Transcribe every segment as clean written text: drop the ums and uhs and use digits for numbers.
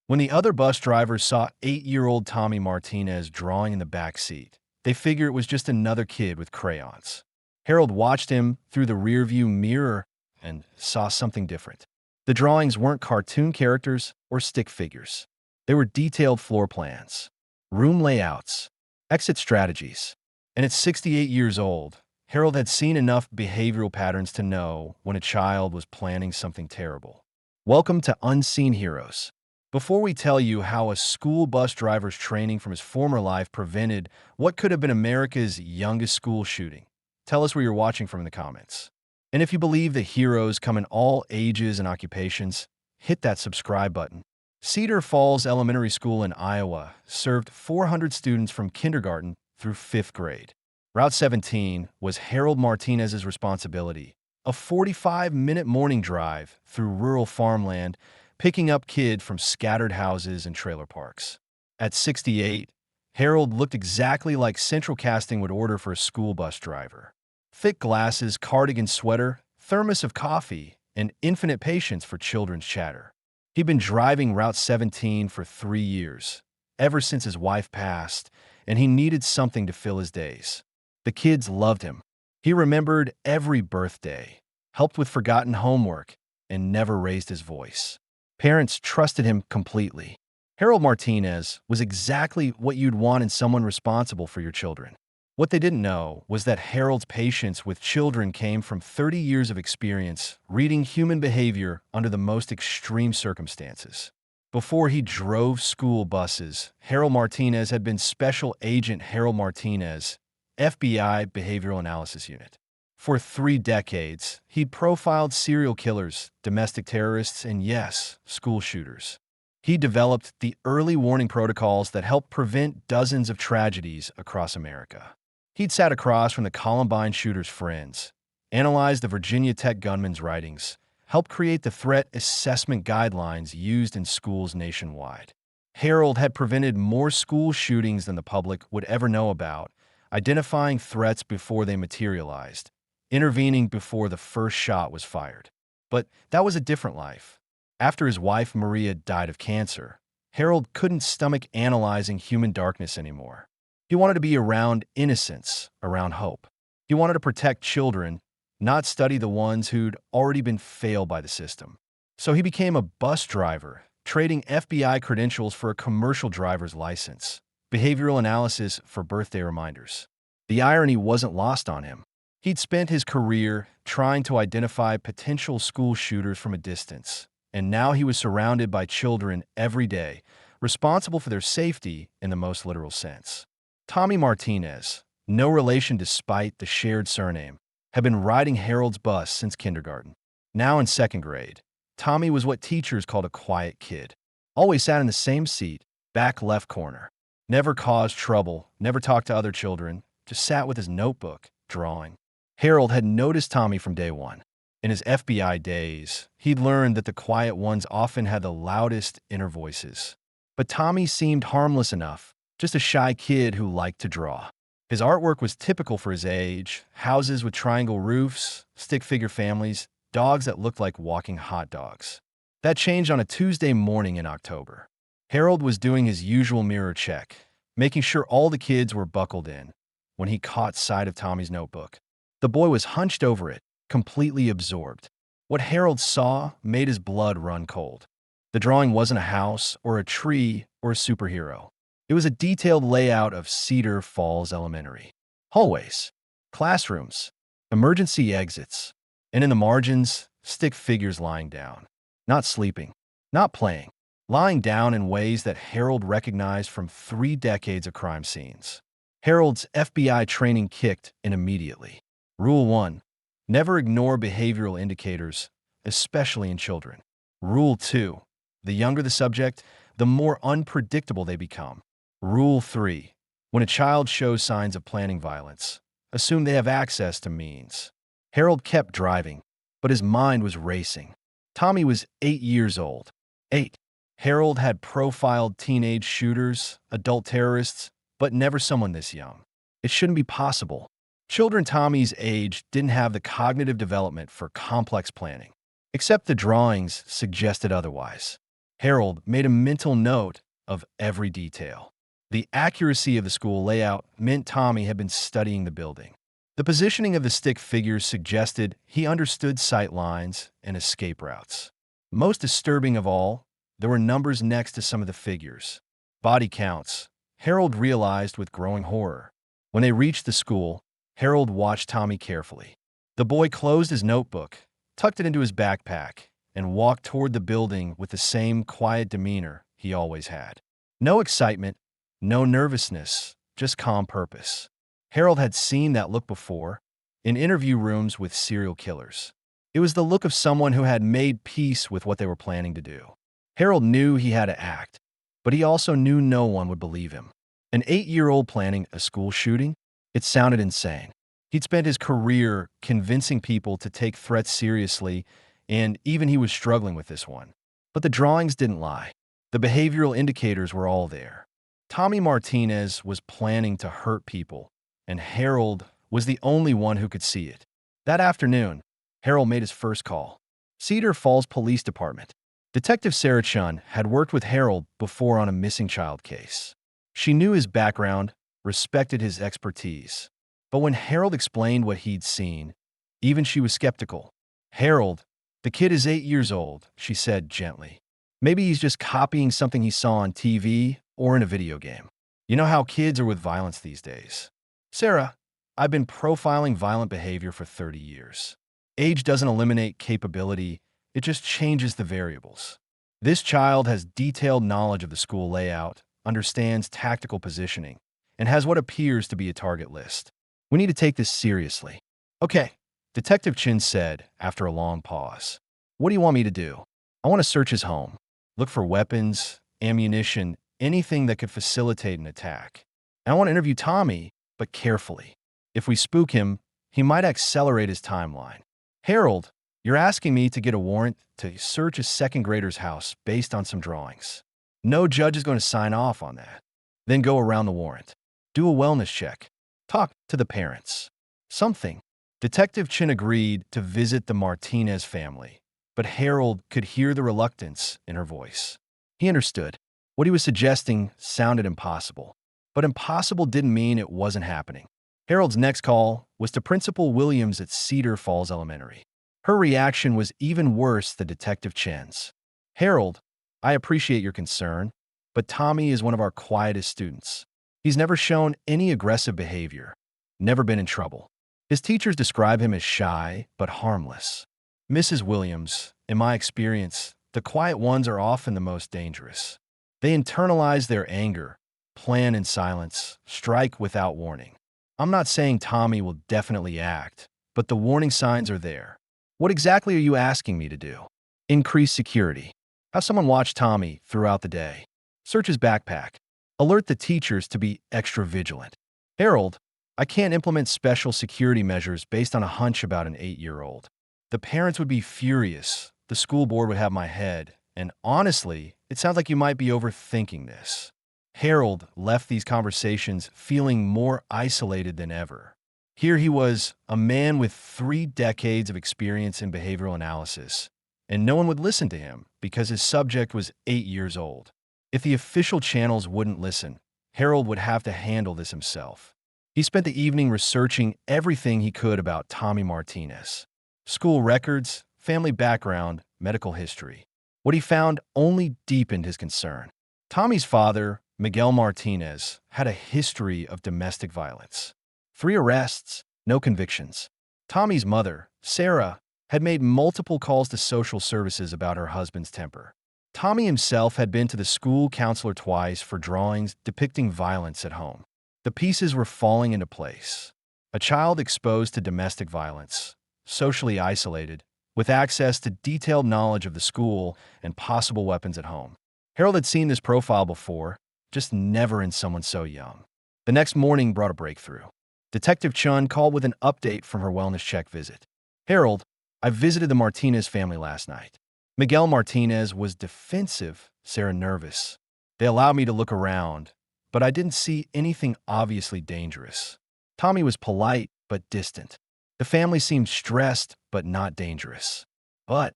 When the other bus drivers saw 8-year-old Tommy Martinez drawing in the back seat, they figured it was just another kid with crayons. Harold watched him through the rearview mirror and saw something different. The drawings weren't cartoon characters or stick figures. They were detailed floor plans, room layouts, exit strategies. And at 68 years old, Harold had seen enough behavioral patterns to know when a child was planning something terrible. Welcome to Unseen Heroes. Before we tell you how a school bus driver's training from his former life prevented what could have been America's youngest school shooting, tell us where you're watching from in the comments. And if you believe that heroes come in all ages and occupations, hit that subscribe button. Cedar Falls Elementary School in Iowa served 400 students from kindergarten through 5th grade. Route 17 was Harold Martinez's responsibility, a 45-minute morning drive through rural farmland, picking up kids from scattered houses and trailer parks. At 68, Harold looked exactly like central casting would order for a school bus driver. Thick glasses, cardigan sweater, thermos of coffee, and infinite patience for children's chatter. He'd been driving Route 17 for 3 years, ever since his wife passed, and he needed something to fill his days. The kids loved him. He remembered every birthday, helped with forgotten homework, and never raised his voice. Parents trusted him completely. Harold Martinez was exactly what you'd want in someone responsible for your children. What they didn't know was that Harold's patience with children came from 30 years of experience reading human behavior under the most extreme circumstances. Before he drove school buses, Harold Martinez had been Special Agent Harold Martinez, FBI Behavioral Analysis Unit. For 3 decades, he'd profiled serial killers, domestic terrorists, and yes, school shooters. He developed the early warning protocols that helped prevent dozens of tragedies across America. He'd sat across from the Columbine shooter's friends, analyzed the Virginia Tech gunman's writings, helped create the threat assessment guidelines used in schools nationwide. Harold had prevented more school shootings than the public would ever know about, identifying threats before they materialized, intervening before the first shot was fired. But that was a different life. After his wife Maria died of cancer, Harold couldn't stomach analyzing human darkness anymore. He wanted to be around innocence, around hope. He wanted to protect children, not study the ones who'd already been failed by the system. So he became a bus driver, trading FBI credentials for a commercial driver's license, behavioral analysis for birthday reminders. The irony wasn't lost on him. He'd spent his career trying to identify potential school shooters from a distance, and now he was surrounded by children every day, responsible for their safety in the most literal sense. Tommy Martinez, no relation despite the shared surname, had been riding Harold's bus since kindergarten. Now in 2nd grade, Tommy was what teachers called a quiet kid. Always sat in the same seat, back left corner. Never caused trouble, never talked to other children, just sat with his notebook, drawing. Harold had noticed Tommy from day one. In his FBI days, he'd learned that the quiet ones often had the loudest inner voices. But Tommy seemed harmless enough, just a shy kid who liked to draw. His artwork was typical for his age: houses with triangle roofs, stick figure families, dogs that looked like walking hot dogs. That changed on a Tuesday morning in October. Harold was doing his usual mirror check, making sure all the kids were buckled in, when he caught sight of Tommy's notebook. The boy was hunched over it, completely absorbed. What Harold saw made his blood run cold. The drawing wasn't a house or a tree or a superhero. It was a detailed layout of Cedar Falls Elementary. Hallways, classrooms, emergency exits, and in the margins, stick figures lying down. Not sleeping, not playing, lying down in ways that Harold recognized from 3 decades of crime scenes. Harold's FBI training kicked in immediately. Rule 1. Never ignore behavioral indicators, especially in children. Rule 2. The younger the subject, the more unpredictable they become. Rule 3. When a child shows signs of planning violence, assume they have access to means. Harold kept driving, but his mind was racing. Tommy was 8 years old. 8. Harold had profiled teenage shooters, adult terrorists, but never someone this young. It shouldn't be possible. Children Tommy's age didn't have the cognitive development for complex planning, except the drawings suggested otherwise. Harold made a mental note of every detail. The accuracy of the school layout meant Tommy had been studying the building. The positioning of the stick figures suggested he understood sight lines and escape routes. Most disturbing of all, there were numbers next to some of the figures. Body counts, Harold realized with growing horror. When they reached the school, Harold watched Tommy carefully. The boy closed his notebook, tucked it into his backpack, and walked toward the building with the same quiet demeanor he always had. No excitement, no nervousness, just calm purpose. Harold had seen that look before, in interview rooms with serial killers. It was the look of someone who had made peace with what they were planning to do. Harold knew he had to act, but he also knew no one would believe him. An 8-year-old planning a school shooting? It sounded insane. He'd spent his career convincing people to take threats seriously, and even he was struggling with this one. But the drawings didn't lie. The behavioral indicators were all there. Tommy Martinez was planning to hurt people, and Harold was the only one who could see it. That afternoon, Harold made his first call. Cedar Falls Police Department. Detective Sarah Chun had worked with Harold before on a missing child case. She knew his background, respected his expertise. But when Harold explained what he'd seen, even she was skeptical. "Harold, the kid is 8 years old," she said gently. "Maybe he's just copying something he saw on TV or in a video game. You know how kids are with violence these days." "Sarah, I've been profiling violent behavior for 30 years. Age doesn't eliminate capability, it just changes the variables. This child has detailed knowledge of the school layout, understands tactical positioning, and has what appears to be a target list. We need to take this seriously." "Okay," Detective Chin said after a long pause. "What do you want me to do?" "I want to search his home. Look for weapons, ammunition, anything that could facilitate an attack. And I want to interview Tommy, but carefully. If we spook him, he might accelerate his timeline." "Harold, you're asking me to get a warrant to search a second grader's house based on some drawings. No judge is going to sign off on that. Then go around the warrant. Do a wellness check. Talk to the parents. Something." Detective Chin agreed to visit the Martinez family, but Harold could hear the reluctance in her voice. He understood. What he was suggesting sounded impossible, but impossible didn't mean it wasn't happening. Harold's next call was to Principal Williams at Cedar Falls Elementary. Her reaction was even worse than Detective Chen's. "Harold, I appreciate your concern, but Tommy is one of our quietest students. He's never shown any aggressive behavior, never been in trouble. His teachers describe him as shy but harmless. Mrs. Williams, in my experience, the quiet ones are often the most dangerous. They internalize their anger, plan in silence, strike without warning. I'm not saying Tommy will definitely act, but the warning signs are there. What exactly are you asking me to do?" "Increase security. Have someone watch Tommy throughout the day. Search his backpack. Alert the teachers to be extra vigilant." "Harold, I can't implement special security measures based on a hunch about an 8-year-old. The parents would be furious, the school board would have my head, and honestly, it sounds like you might be overthinking this." Harold left these conversations feeling more isolated than ever. Here he was, a man with 3 decades of experience in behavioral analysis, and no one would listen to him because his subject was 8 years old. If the official channels wouldn't listen, Harold would have to handle this himself. He spent the evening researching everything he could about Tommy Martinez. School records, family background, medical history. What he found only deepened his concern. Tommy's father, Miguel Martinez, had a history of domestic violence. 3 arrests, no convictions. Tommy's mother, Sarah, had made multiple calls to social services about her husband's temper. Tommy himself had been to the school counselor twice for drawings depicting violence at home. The pieces were falling into place. A child exposed to domestic violence, socially isolated, with access to detailed knowledge of the school and possible weapons at home. Harold had seen this profile before, just never in someone so young. The next morning brought a breakthrough. Detective Chun called with an update from her wellness check visit. "Harold, I visited the Martinez family last night. Miguel Martinez was defensive, Sarah nervous. They allowed me to look around, but I didn't see anything obviously dangerous. Tommy was polite but distant. The family seemed stressed but not dangerous." But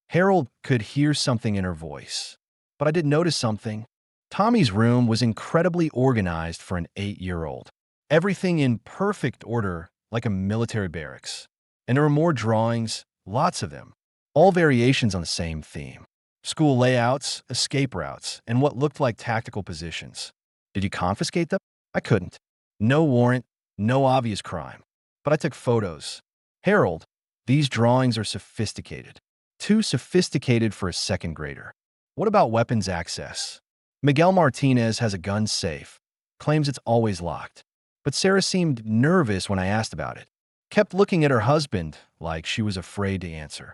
Harold could hear something in her voice. But I did notice something. Tommy's room was incredibly organized for an 8-year-old. Everything in perfect order, like a military barracks. And there were more drawings, lots of them, all variations on the same theme. School layouts, escape routes, and what looked like tactical positions. Did you confiscate them? I couldn't. No warrant, no obvious crime. But I took photos. Harold, these drawings are sophisticated. Too sophisticated for a second grader. What about weapons access? Miguel Martinez has a gun safe. Claims it's always locked. But Sarah seemed nervous when I asked about it. Kept looking at her husband like she was afraid to answer.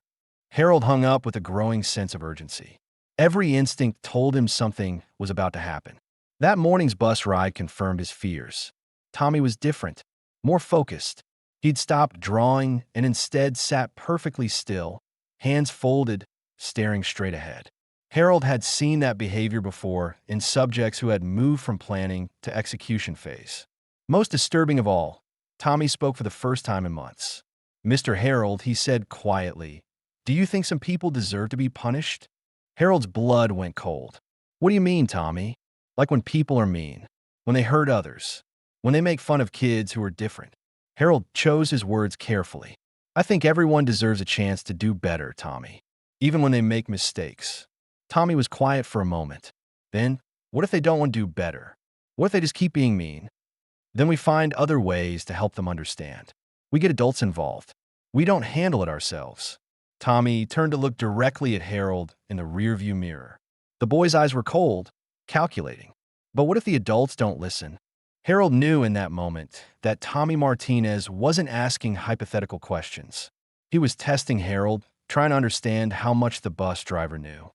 Harold hung up with a growing sense of urgency. Every instinct told him something was about to happen. That morning's bus ride confirmed his fears. Tommy was different, more focused. He'd stopped drawing and instead sat perfectly still, hands folded, staring straight ahead. Harold had seen that behavior before in subjects who had moved from planning to execution phase. Most disturbing of all, Tommy spoke for the first time in months. "Mr. Harold," he said quietly, "do you think some people deserve to be punished?" Harold's blood went cold. "What do you mean, Tommy?" "Like when people are mean, when they hurt others, when they make fun of kids who are different." Harold chose his words carefully. "I think everyone deserves a chance to do better, Tommy, even when they make mistakes." Tommy was quiet for a moment. Then, what if they don't want to do better? What if they just keep being mean? Then we find other ways to help them understand. We get adults involved. We don't handle it ourselves. Tommy turned to look directly at Harold in the rearview mirror. The boy's eyes were cold, calculating. But what if the adults don't listen? Harold knew in that moment that Tommy Martinez wasn't asking hypothetical questions. He was testing Harold, trying to understand how much the bus driver knew.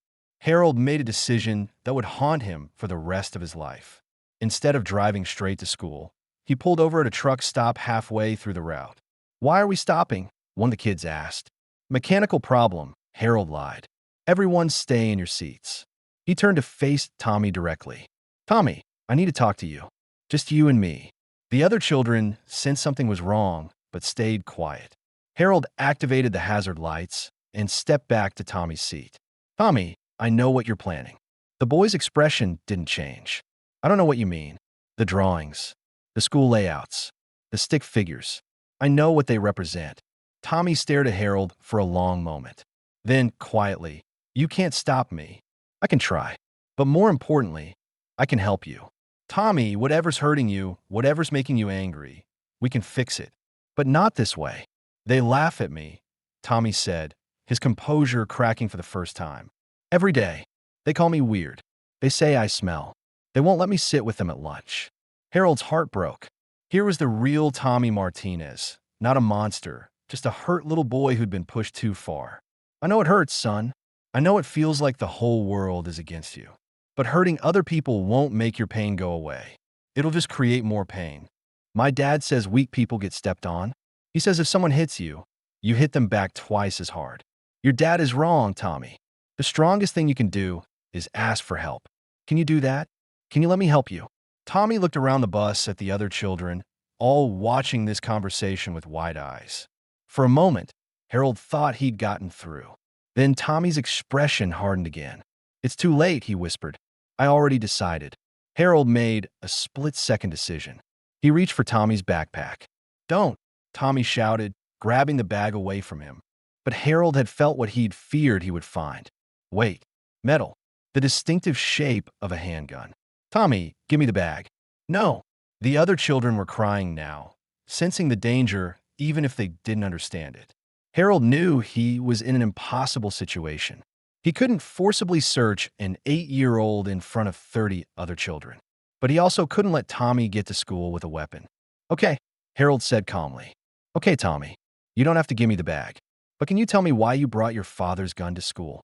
Harold made a decision that would haunt him for the rest of his life. Instead of driving straight to school, he pulled over at a truck stop halfway through the route. "Why are we stopping?" one of the kids asked. "Mechanical problem," Harold lied. "Everyone stay in your seats." He turned to face Tommy directly. "Tommy, I need to talk to you. Just you and me." The other children sensed something was wrong, but stayed quiet. Harold activated the hazard lights and stepped back to Tommy's seat. "Tommy, I know what you're planning." The boy's expression didn't change. "I don't know what you mean. The drawings, the school layouts, the stick figures. I know what they represent." Tommy stared at Harold for a long moment. Then, quietly, "You can't stop me. I can try. But more importantly, I can help you. Tommy, whatever's hurting you, whatever's making you angry, we can fix it. But not this way." "They laugh at me," Tommy said, his composure cracking for the first time. "Every day. They call me weird. They say I smell. They won't let me sit with them at lunch." Harold's heart broke. Here was the real Tommy Martinez, not a monster, just a hurt little boy who'd been pushed too far. "I know it hurts, son. I know it feels like the whole world is against you. But hurting other people won't make your pain go away. It'll just create more pain. My dad says weak people get stepped on. He says if someone hits you, you hit them back twice as hard. Your dad is wrong, Tommy. The strongest thing you can do is ask for help. Can you do that? Can you let me help you?" Tommy looked around the bus at the other children, all watching this conversation with wide eyes. For a moment, Harold thought he'd gotten through. Then Tommy's expression hardened again. "It's too late," he whispered. "I already decided." Harold made a split-second decision. He reached for Tommy's backpack. "Don't!" Tommy shouted, grabbing the bag away from him. But Harold had felt what he'd feared he would find. Wait, metal, the distinctive shape of a handgun. "Tommy, give me the bag." "No." The other children were crying now, sensing the danger even if they didn't understand it. Harold knew he was in an impossible situation. He couldn't forcibly search an 8-year-old in front of 30 other children. But he also couldn't let Tommy get to school with a weapon. "Okay," Harold said calmly. "Okay, Tommy, you don't have to give me the bag. But can you tell me why you brought your father's gun to school?"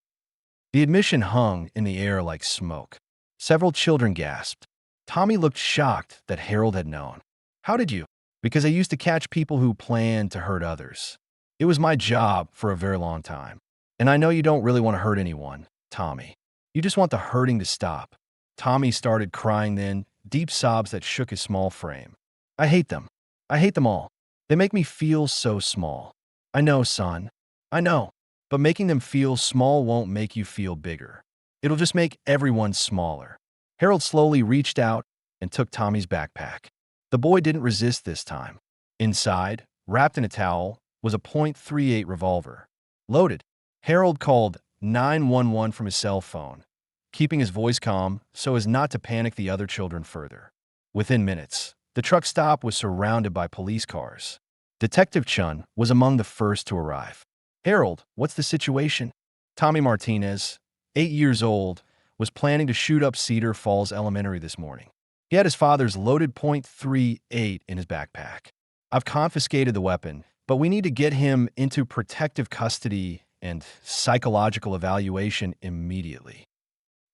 The admission hung in the air like smoke. Several children gasped. Tommy looked shocked that Harold had known. "How did you?" "Because I used to catch people who planned to hurt others. It was my job for a very long time. And I know you don't really want to hurt anyone, Tommy. You just want the hurting to stop." Tommy started crying then, deep sobs that shook his small frame. "I hate them. I hate them all. They make me feel so small." "I know, son. I know. But making them feel small won't make you feel bigger. It'll just make everyone smaller. Harold slowly reached out and took Tommy's backpack. The boy didn't resist this time. Inside, wrapped in a towel, was a .38 revolver. Loaded, Harold called 911 from his cell phone, keeping his voice calm so as not to panic the other children further. Within minutes, the truck stop was surrounded by police cars. Detective Chun was among the first to arrive. "Harold, what's the situation?" Tommy Martinez, 8 years old, was planning to shoot up Cedar Falls Elementary this morning. He had his father's loaded .38 in his backpack. "I've confiscated the weapon, but we need to get him into protective custody and psychological evaluation immediately."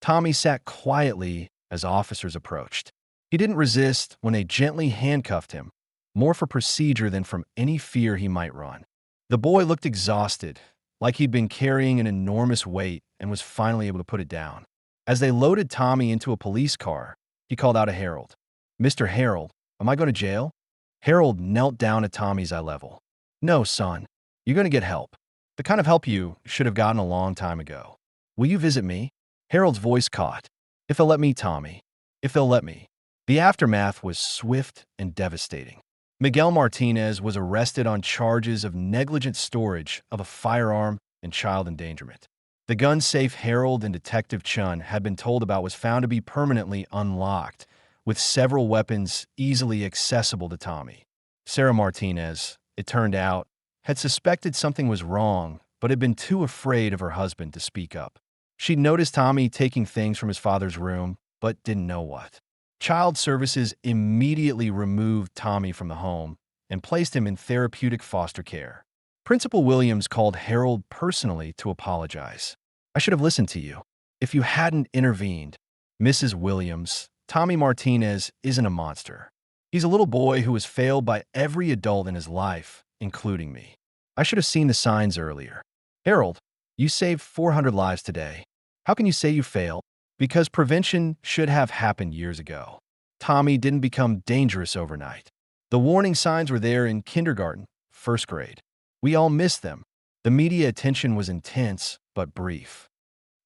Tommy sat quietly as officers approached. He didn't resist when they gently handcuffed him, more for procedure than from any fear he might run. The boy looked exhausted, like he'd been carrying an enormous weight and was finally able to put it down. As they loaded Tommy into a police car, he called out to Harold, "Mr. Harold, am I going to jail?" Harold knelt down at Tommy's eye level. "No, son. You're going to get help. The kind of help you should have gotten a long time ago. Will you visit me?" Harold's voice caught. "If they'll let me, Tommy. If they'll let me." The aftermath was swift and devastating. Miguel Martinez was arrested on charges of negligent storage of a firearm and child endangerment. The gun safe Harold and Detective Chun had been told about was found to be permanently unlocked, with several weapons easily accessible to Tommy. Sarah Martinez, it turned out, had suspected something was wrong, but had been too afraid of her husband to speak up. She'd noticed Tommy taking things from his father's room, but didn't know what. Child Services immediately removed Tommy from the home and placed him in therapeutic foster care. Principal Williams called Harold personally to apologize. "I should have listened to you. If you hadn't intervened." "Mrs. Williams, Tommy Martinez isn't a monster. He's a little boy who was failed by every adult in his life, including me. I should have seen the signs earlier." "Harold, you saved 400 lives today. How can you say you failed?" "Because prevention should have happened years ago. Tommy didn't become dangerous overnight. The warning signs were there in kindergarten, first grade. We all missed them. The media attention was intense, but brief.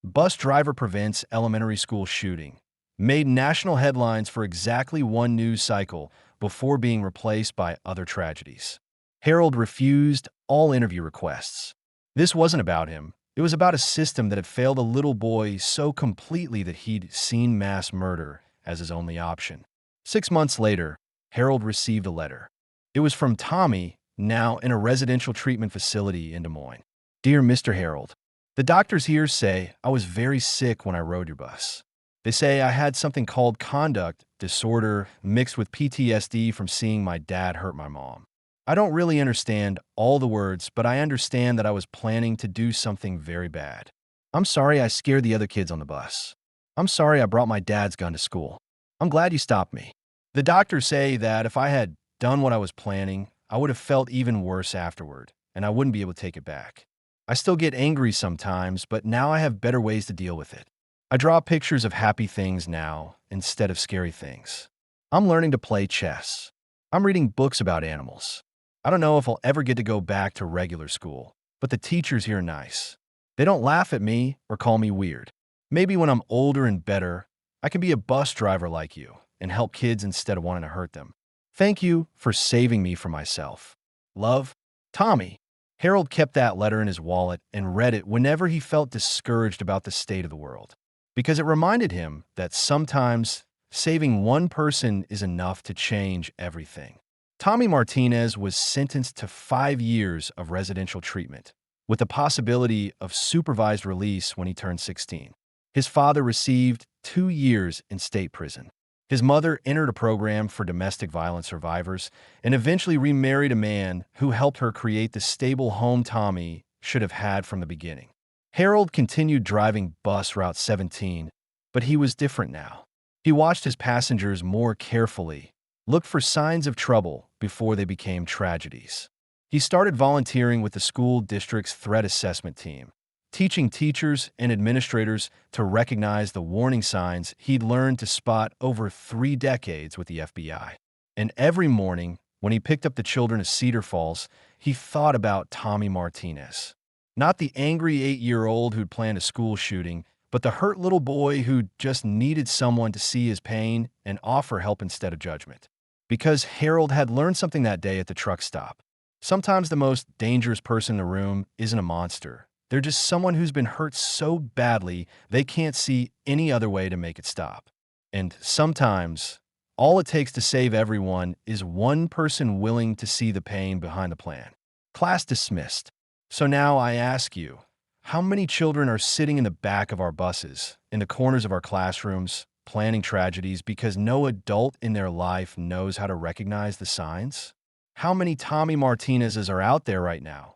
Bus driver prevents elementary school shooting. Made national headlines for exactly one news cycle before being replaced by other tragedies." Harold refused all interview requests. This wasn't about him. It was about a system that had failed a little boy so completely that he'd seen mass murder as his only option. 6 months later, Harold received a letter. It was from Tommy, now in a residential treatment facility in Des Moines. "Dear Mr. Harold, the doctors here say I was very sick when I rode your bus. They say I had something called conduct disorder mixed with PTSD from seeing my dad hurt my mom. I don't really understand all the words, but I understand that I was planning to do something very bad. I'm sorry I scared the other kids on the bus. I'm sorry I brought my dad's gun to school. I'm glad you stopped me. The doctors say that if I had done what I was planning, I would have felt even worse afterward, and I wouldn't be able to take it back. I still get angry sometimes, but now I have better ways to deal with it. I draw pictures of happy things now instead of scary things. I'm learning to play chess. I'm reading books about animals. I don't know if I'll ever get to go back to regular school, but the teachers here are nice. They don't laugh at me or call me weird. Maybe when I'm older and better, I can be a bus driver like you and help kids instead of wanting to hurt them. Thank you for saving me from myself. Love, Tommy." Harold kept that letter in his wallet and read it whenever he felt discouraged about the state of the world, because it reminded him that sometimes saving one person is enough to change everything. Tommy Martinez was sentenced to 5 years of residential treatment, with the possibility of supervised release when he turned 16. His father received 2 years in state prison. His mother entered a program for domestic violence survivors and eventually remarried a man who helped her create the stable home Tommy should have had from the beginning. Harold continued driving bus Route 17, but he was different now. He watched his passengers more carefully, looked for signs of trouble before they became tragedies. He started volunteering with the school district's threat assessment team, teaching teachers and administrators to recognize the warning signs he'd learned to spot over 3 decades with the FBI. And every morning, when he picked up the children of Cedar Falls, he thought about Tommy Martinez. Not the angry 8-year-old who'd planned a school shooting, but the hurt little boy who just needed someone to see his pain and offer help instead of judgment. Because Harold had learned something that day at the truck stop. Sometimes the most dangerous person in the room isn't a monster. They're just someone who's been hurt so badly they can't see any other way to make it stop. And sometimes, all it takes to save everyone is one person willing to see the pain behind the plan. Class dismissed. So now I ask you, how many children are sitting in the back of our buses, in the corners of our classrooms, planning tragedies because no adult in their life knows how to recognize the signs? How many Tommy Martinezes are out there right now,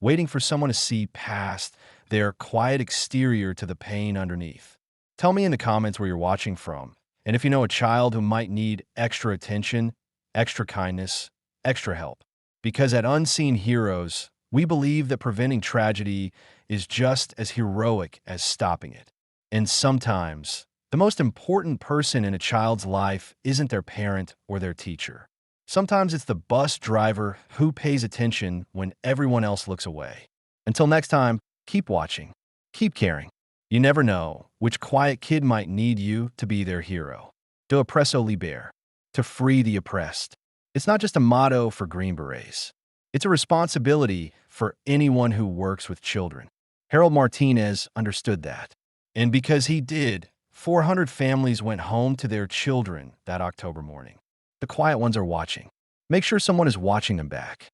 waiting for someone to see past their quiet exterior to the pain underneath? Tell me in the comments where you're watching from, and if you know a child who might need extra attention, extra kindness, extra help. Because at Unseen Heroes, we believe that preventing tragedy is just as heroic as stopping it. And sometimes, the most important person in a child's life isn't their parent or their teacher. Sometimes it's the bus driver who pays attention when everyone else looks away. Until next time, keep watching, keep caring. You never know which quiet kid might need you to be their hero. De oppresso liber, to free the oppressed. It's not just a motto for Green Berets. It's a responsibility for anyone who works with children. Harold Martinez understood that. And because he did, 400 families went home to their children that October morning. The quiet ones are watching. Make sure someone is watching them back.